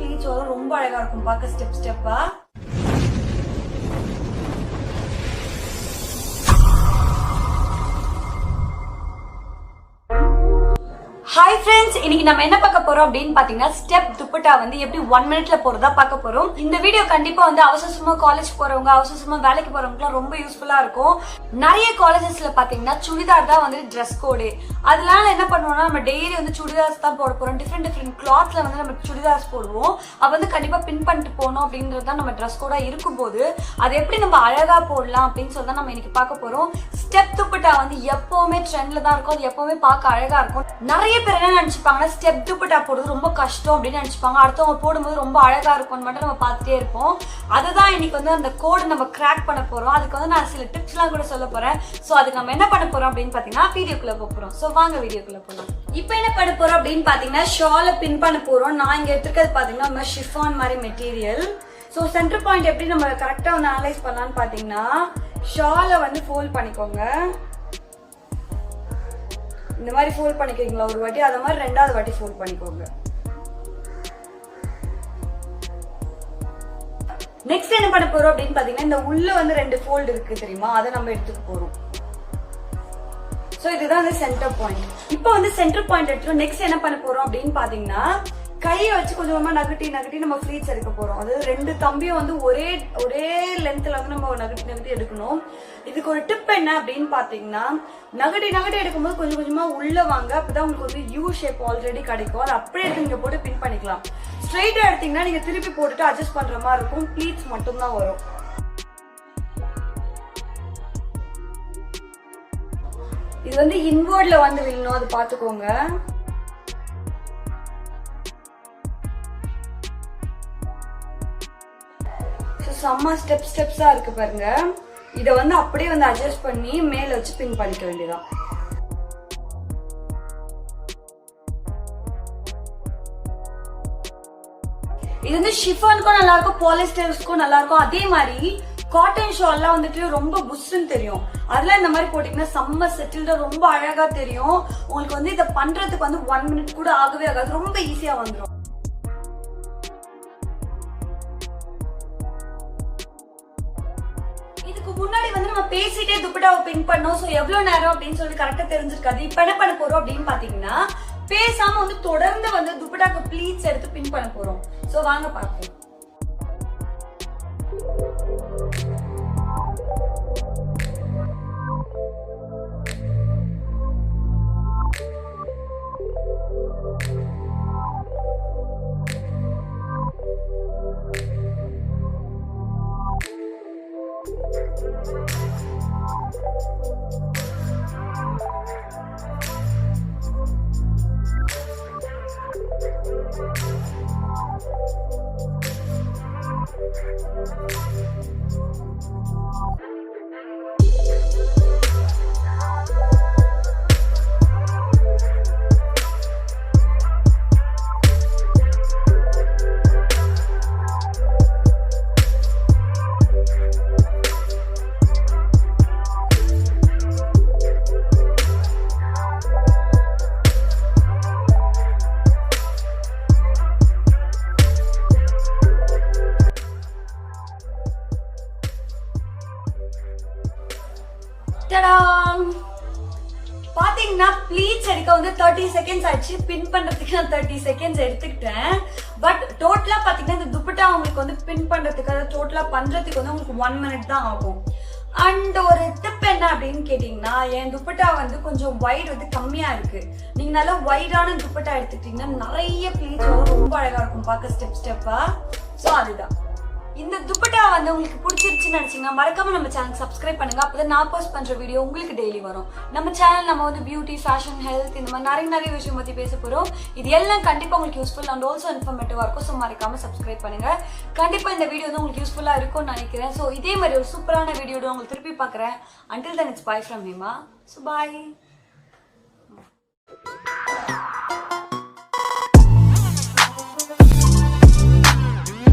Pleats வரும். ரொம்ப அழகா இருக்கும் பார்க்க ஸ்டெப் ஸ்டெப்பா. Hi friends, இன்னைக்கு நம்ம என்ன பார்க்க போறோம் அப்படினு பாத்தீங்கன்னா ஸ்டெப் துப்பட்டா வந்து எப்படி 1 மினிட்ல போறதா பார்க்க போறோம். இந்த வீடியோ கண்டிப்பா வந்து அவசரமா காலேஜ் போறவங்க, அவசரமா வேலைக்கு போறவங்களுக்கு ரொம்ப யூஸ்ஃபுல்லா இருக்கும். நிறைய காலேजेसல பாத்தீங்கன்னா சுடிதார் தான் வந்து Dress கோட். அதனால என்ன பண்ணுவோம்னா நம்ம டெய்லி வந்து சுடிதார்ஸ் தான் போட போறோம். டிஃபரண்ட் கிளாத்ஸ்ல வந்து நம்ம சுடிதார்ஸ் போடுவோம். அப்ப வந்து கண்டிப்பா பின் பண்ணிட்டு போணும் அப்படின்றது தான் நம்ம Dress கோடா இருக்கும்போது அது எப்படி நம்ம அழகா போடலாம் அப்படினு சொல்லி தான் நம்ம இன்னைக்கு பார்க்க போறோம். ஸ்டெப் துப்பட்டா வந்து எப்பவுமே ட்ரெண்ட்ல தான் இருக்கும். அது எப்பவுமே பார்க்க அழகா இருக்கும். நிறைய பேர் என்ன நினைச்சுப்பாங்கன்னா ஸ்டெப் துப்பட்டா போடுறது ரொம்ப கஷ்டம் அப்படின்னு நினைச்சுப்பாங்க. அடுத்தவங்க போடும்போது ரொம்ப அழகா இருக்கும்னு மட்டும் நம்ம பார்த்துட்டே இருப்போம். அதுதான் இன்னைக்கு வந்து அந்த கோட் நம்ம கிராக் பண்ண போறோம். அதுக்கு வந்து நான் சில டிப்ஸ்லாம் கூட சொல்ல போறேன். சோ அதுக்கு நம்ம என்ன பண்ண போறோம் அப்படின்னு பாத்தீங்கன்னா வீடியோக்குள்ள போறோம். சோ வாங்க வீடியோக்குள்ள போலாம். இப்போ என்ன பண்ண போறோம் அப்படின்னு பாத்தீங்கன்னா ஷாலை பின் பண்ண போறோம். நான் இங்க எடுத்துக்கிறது பாத்தீங்கன்னா ஷிஃபான் மாதிரி மெட்டீரியல். சோ சென்டர் பாயிண்ட் எப்படி நம்ம கரெக்டா வந்து அனலைஸ் பண்ணலாம்னு பாத்தீங்கன்னா ஷாலை வந்து ஃபோல்ட் பண்ணிக்கோங்க. இந்த மாதிரி ஃபோல்ட் பண்ணிக்கிறீங்களா ஒரு வாட்டி, அத மாதிரி ரெண்டாவது வாட்டி ஃபோல்ட் பண்ணிக்கோங்க. நெக்ஸ்ட் என்ன பண்ண போறோம் அப்படின்னு பாத்தீங்கன்னா இந்த உள்ள வந்து 2 ஃபோல்ட் இருக்கு தெரியுமா, அதை நம்ம எடுத்துக்க போறோம். சோ இதுதான் வந்து சென்டர் பாயிண்ட். இப்போ வந்து சென்டர் பாயிண்ட் எடுத்துட்டு நெக்ஸ்ட் என்ன பண்ண போறோம் அப்படின்னு பாத்தீங்கன்னா கையை வச்சு கொஞ்சமா நகட்டி நம்ம ஃப்ளீட்ஸ் எடுக்க போறோம். அதாவது 2 கம்பியும் வந்து ஒரே லென்த்ல வந்து நம்ம நகட்டி எடுக்கணும். இதுக்கு ஒரு டிப் என்ன அப்படின்னு பாத்தீங்கன்னா நகட்டி எடுக்கும்போது கொஞ்சமா உள்ள வாங்க. அப்பதான் உங்களுக்கு வந்து யூ ஷேப் ஆல்ரெடி கிடைக்கும். அது அப்படியே எடுத்து நீங்க போட்டு பின் பண்ணிக்கலாம். ஸ்ட்ரைட்டா எடுத்தீங்கன்னா நீங்க திருப்பி போட்டுட்டு அட்ஜஸ்ட் பண்ற மாதிரி இருக்கும். ப்ளீட்ஸ் மட்டும் தான் வரும். இது வந்து இன்வர்ட்ல வந்து விழணும், அது பாத்துக்கோங்க. செம்ம ஸ்டெப்ஸா இருக்கு பாருங்க. இத வந்து அப்படியே வந்து அட்ஜஸ்ட் பண்ணி மேல வச்சு பின் பண்ணிக்க வேண்டியதான். இது வந்து ஷிஃபானுக்கும் நல்லா இருக்கும், பாலிஸ்டர்ஸ்க்கும் நல்லா இருக்கும். அதே மாதிரி காட்டன் ஷால்லாம் வந்துட்டு ரொம்ப புஷ்ன்னு தெரியும். அதெல்லாம் இந்த மாதிரி போட்டீங்கன்னா செம்ம செட்டில்டா ரொம்ப அழகா தெரியும். உங்களுக்கு வந்து இதை பண்றதுக்கு வந்து 1 மினிட் கூட ஆகவே ஆகாது. ரொம்ப ஈஸியா வந்துடும். முன்னாடி வந்து நம்ம பேசிட்டே துப்பட்டாவை பின் பண்ணோம். சோ எவ்வளவு நேரம் அப்படின்னு சொல்லி கரெக்டா தெரிஞ்சிருக்காது. இப்ப என்ன பண்ண போறோம் அப்படின்னு பாத்தீங்கன்னா பேசாம வந்து தொடர்ந்து வந்து துப்பட்டாக்கு ப்ளீட்ஸ் எடுத்து பின் பண்ண போறோம். சோ வாங்க பார்ப்போம். பாத்தீங்கன்னா ப்ளீட்ஸ் எடுக்க வந்து 30 செகண்ட்ஸ் ஆயிடுச்சு. பின் பண்றதுக்கு நான் 30 செகண்ட்ஸ் எடுத்துக்கிட்டேன். பட் டோட்டலா பாத்தீங்கன்னா இந்த துப்பட்டா உங்களுக்கு வந்து பின் பண்றதுக்கு அதாவது டோட்டலா பண்றதுக்கு வந்து உங்களுக்கு 1 மினிட் தான் ஆகும். அண்ட் ஒரு டிப் என்ன அப்படின்னு கேட்டீங்கன்னா என் துப்பட்டா வந்து கொஞ்சம் வைட் வந்து கம்மியா இருக்கு. நீங்க நல்லா வைடான துப்பட்டா எடுத்துக்கிட்டீங்கன்னா நிறைய ப்ளீட்ஸ் வந்து ரொம்ப அழகா இருக்கும் பார்க்க ஸ்டெப்பா. சோ அதுதான் இந்த துப்பட்டா வந்து உங்களுக்கு பிடிச்சிருச்சுன்னு நினைச்சீங்கன்னா மறக்காம நம்ம சேனல் சப்ஸ்கிரைப் பண்ணுங்க. அப்பதான் நான் போஸ்ட் பண்ற வீடியோ உங்களுக்கு டெய்லி வரும். நம்ம சேனல் நம்ம வந்து பியூட்டி, ஃபேஷன், ஹெல்த் இந்த மாதிரி நிறைய விஷயம் பத்தி பேச போறோம். இது எல்லாம் கண்டிப்பா உங்களுக்கு யூஸ்ஃபுல் அண்ட் ஆல்சோ இன்ஃபர்மேட்டிவா இருக்கும். ஸோ மறக்காம சப்ஸ்கிரைப் பண்ணுங்க. கண்டிப்பா இந்த வீடியோ வந்து உங்களுக்கு யூஸ்ஃபுல்லா இருக்கும்னு நினைக்கிறேன். ஸோ இதே மாதிரி ஒரு சூப்பரான வீடியோட உங்களுக்கு திருப்பி பார்க்குறேன். Until then, it's bye from Hema. So bye.